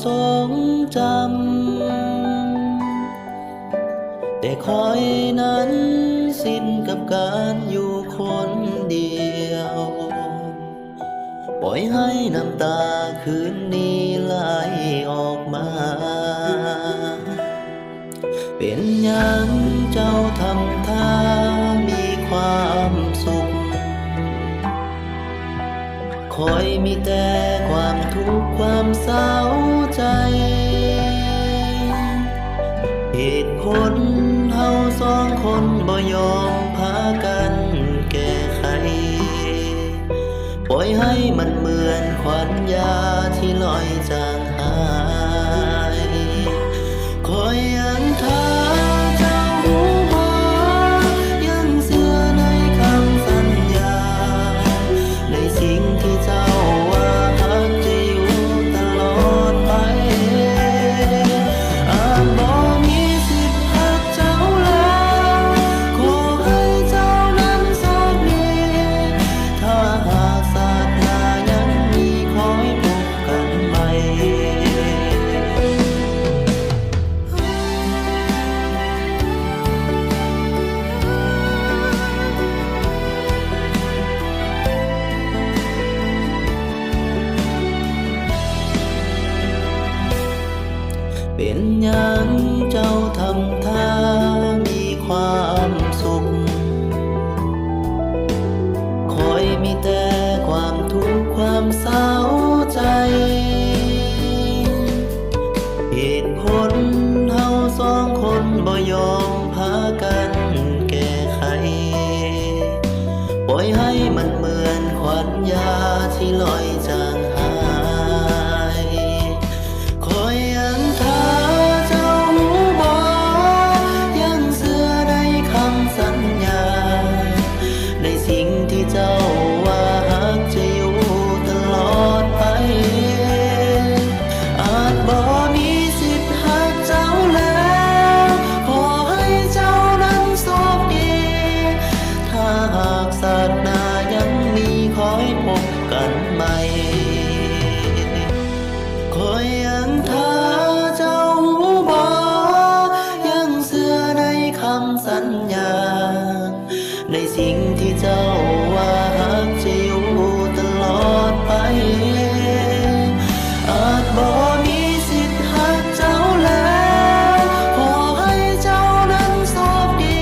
ทรงจำแต่คอยนั้นสิ้นกับการอยู่คนเดียวปล่อยให้น้ำตาคืนนี้ไหลออกมาเป็นหยังเจ้าทำท่ามีความสุขคอยมีแต่ความทุกข์ความเศร้าใจเหตุผลเฮาสองคนบ่ยอมพากันแก้ไขปล่อยให้มันเหมือนควันยาที่ลอยจางหายคอยยังท่าเจ้าหูบ่ยังเชื่อในคำสัญญาในสิ่งที่เจ้าว่าฮักจะอยู่ตลอดไปอาจบ่มีสิทธิ์ฮักเจ้าแล้วขอให้เจ้านั้นโชคดีถ้าหากศาสนายังมีขอให้พบกันใหม่เป็นหยังเจ้าทำท่ามีความสุขคอยมีแต่ความทุกข์ความเศร้าใจเหตุผลเฮาสองคนบ่ยอมพากันแก้ไขปล่อยให้มันเหมือนควันยาที่ลอยจางหายคอยยังท่าเจ้าหูบ่ยังเชื่อในคำสัญญาในสิ่งที่เจ้าว่าฮักจะอยู่ตลอดไปอาจบ่มีสิทธิ์ฮักเจ้าแล้วขอให้เจ้านั้นโชคดีถ้าหากศาสนายังมีขอให้พบกันใหม่คอยยังท่าเจ้าหูบ่ยังเชื่อในคำสัญญาในสิ่งที่เจ้าว่าฮักจะอยู่ตลอดไปอาจบ่มีสิทธิ์ฮักเจ้าแล้วขอให้เจ้านั้นโชคดี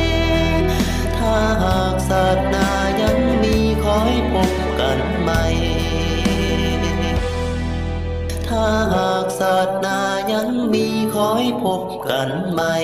ถ้าหากศาสนายังมีขอให้พบกันใหม่ถ้าหากศาสนายังมีขอให้พบกันใหม่